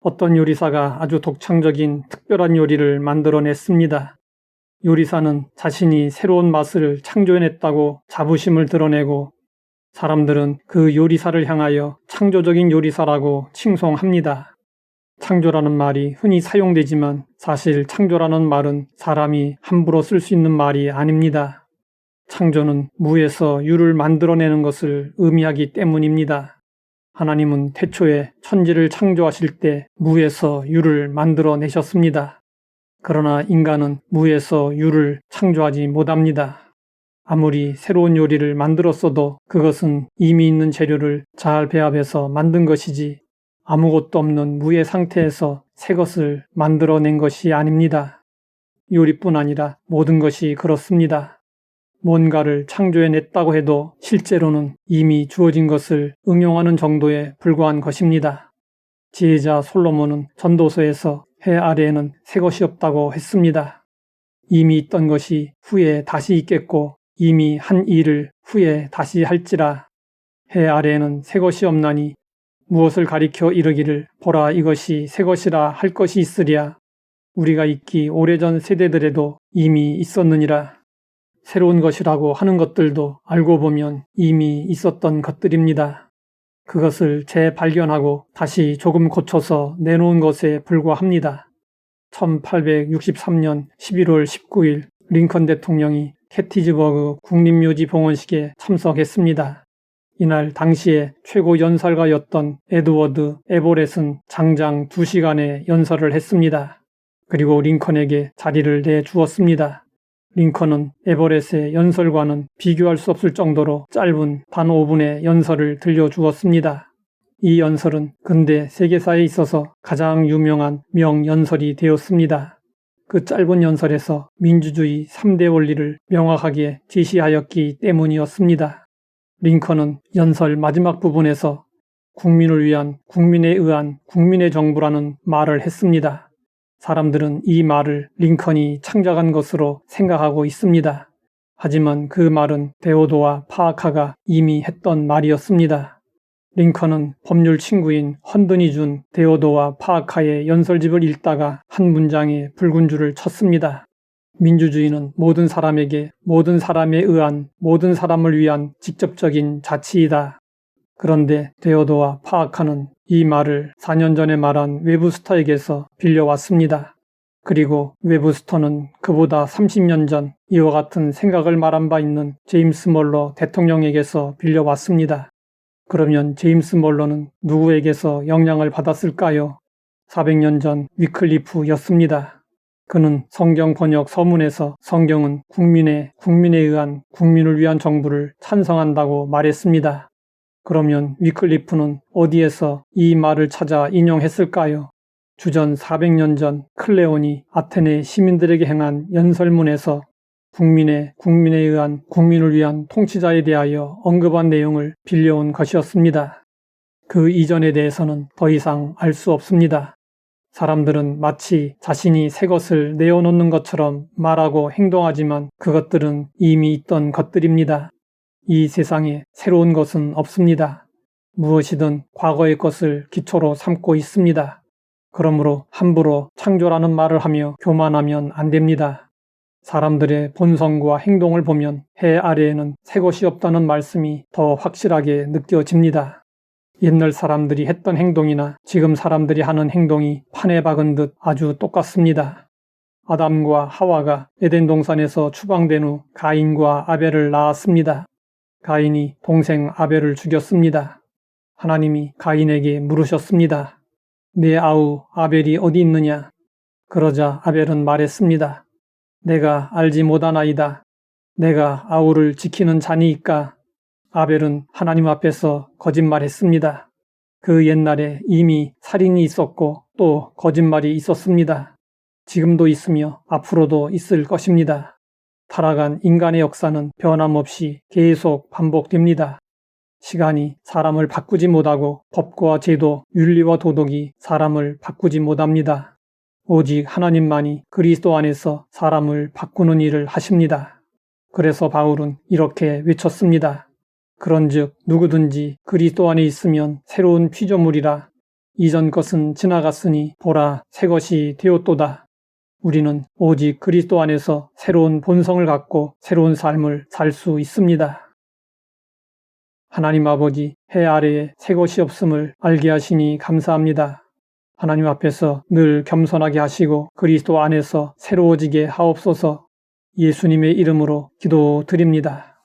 어떤 요리사가 아주 독창적인 특별한 요리를 만들어냈습니다. 요리사는 자신이 새로운 맛을 창조해냈다고 자부심을 드러내고 사람들은 그 요리사를 향하여 창조적인 요리사라고 칭송합니다. 창조라는 말이 흔히 사용되지만 사실 창조라는 말은 사람이 함부로 쓸 수 있는 말이 아닙니다. 창조는 무에서 유를 만들어내는 것을 의미하기 때문입니다. 하나님은 태초에 천지를 창조하실 때 무에서 유를 만들어내셨습니다. 그러나 인간은 무에서 유를 창조하지 못합니다. 아무리 새로운 요리를 만들었어도 그것은 이미 있는 재료를 잘 배합해서 만든 것이지 아무것도 없는 무의 상태에서 새 것을 만들어낸 것이 아닙니다. 요리뿐 아니라 모든 것이 그렇습니다. 뭔가를 창조해냈다고 해도 실제로는 이미 주어진 것을 응용하는 정도에 불과한 것입니다. 지혜자 솔로몬은 전도서에서 해 아래에는 새 것이 없다고 했습니다. 이미 있던 것이 후에 다시 있겠고 이미 한 일을 후에 다시 할지라. 해 아래에는 새 것이 없나니 무엇을 가리켜 이르기를 보라 이것이 새 것이라 할 것이 있으랴. 우리가 있기 오래전 세대들에도 이미 있었느니라. 새로운 것이라고 하는 것들도 알고 보면 이미 있었던 것들입니다. 그것을 재발견하고 다시 조금 고쳐서 내놓은 것에 불과합니다. 1863년 11월 19일 링컨 대통령이 캐티즈버그 국립묘지 봉헌식에 참석했습니다. 이날 당시에 최고 연설가였던 에드워드 에버렛은 장장 2시간의 연설을 했습니다. 그리고 링컨에게 자리를 내주었습니다. 링컨은 에버렛의 연설과는 비교할 수 없을 정도로 짧은 단 5분의 연설을 들려주었습니다. 이 연설은 근대 세계사에 있어서 가장 유명한 명연설이 되었습니다. 그 짧은 연설에서 민주주의 3대 원리를 명확하게 제시하였기 때문이었습니다. 링컨은 연설 마지막 부분에서 국민을 위한, 국민에 의한 국민의 정부라는 말을 했습니다. 사람들은 이 말을 링컨이 창작한 것으로 생각하고 있습니다. 하지만 그 말은 데오도아 파아카가 이미 했던 말이었습니다. 링컨은 법률 친구인 헌든이 준 데오도아 파아카의 연설집을 읽다가 한 문장에 붉은 줄을 쳤습니다. 민주주의는 모든 사람에게 모든 사람에 의한 모든 사람을 위한 직접적인 자치이다. 그런데 데오도아 파아카는 이 말을 4년 전에 말한 웨브스터에게서 빌려왔습니다. 그리고 웨브스터는 그보다 30년 전 이와 같은 생각을 말한 바 있는 제임스 멀러 대통령에게서 빌려왔습니다. 그러면 제임스 멀러는 누구에게서 영향을 받았을까요? 400년 전 위클리프였습니다. 그는 성경 번역 서문에서 성경은 국민에 의한 국민을 위한 정부를 찬성한다고 말했습니다. 그러면 위클리프는 어디에서 이 말을 찾아 인용했을까요? 주전 400년 전 클레온이 아테네 시민들에게 행한 연설문에서 국민에 의한 국민을 위한 통치자에 대하여 언급한 내용을 빌려온 것이었습니다. 그 이전에 대해서는 더 이상 알 수 없습니다. 사람들은 마치 자신이 새 것을 내어놓는 것처럼 말하고 행동하지만 그것들은 이미 있던 것들입니다. 이 세상에 새로운 것은 없습니다. 무엇이든 과거의 것을 기초로 삼고 있습니다. 그러므로 함부로 창조라는 말을 하며 교만하면 안 됩니다. 사람들의 본성과 행동을 보면 해 아래에는 새 것이 없다는 말씀이 더 확실하게 느껴집니다. 옛날 사람들이 했던 행동이나 지금 사람들이 하는 행동이 판에 박은 듯 아주 똑같습니다. 아담과 하와가 에덴 동산에서 추방된 후 가인과 아벨을 낳았습니다. 가인이 동생 아벨을 죽였습니다. 하나님이 가인에게 물으셨습니다. 내 아우 아벨이 어디 있느냐? 그러자 아벨은 말했습니다. 내가 알지 못하나이다. 내가 아우를 지키는 자니이까. 아벨은 하나님 앞에서 거짓말했습니다. 그 옛날에 이미 살인이 있었고 또 거짓말이 있었습니다. 지금도 있으며 앞으로도 있을 것입니다. 타락한 인간의 역사는 변함없이 계속 반복됩니다. 시간이 사람을 바꾸지 못하고 법과 제도, 윤리와 도덕이 사람을 바꾸지 못합니다. 오직 하나님만이 그리스도 안에서 사람을 바꾸는 일을 하십니다. 그래서 바울은 이렇게 외쳤습니다. 그런즉 누구든지 그리스도 안에 있으면 새로운 피조물이라. 이전 것은 지나갔으니 보라 새 것이 되었도다. 우리는 오직 그리스도 안에서 새로운 본성을 갖고 새로운 삶을 살 수 있습니다. 하나님 아버지, 해 아래에 새 것이 없음을 알게 하시니 감사합니다. 하나님 앞에서 늘 겸손하게 하시고 그리스도 안에서 새로워지게 하옵소서. 예수님의 이름으로 기도드립니다.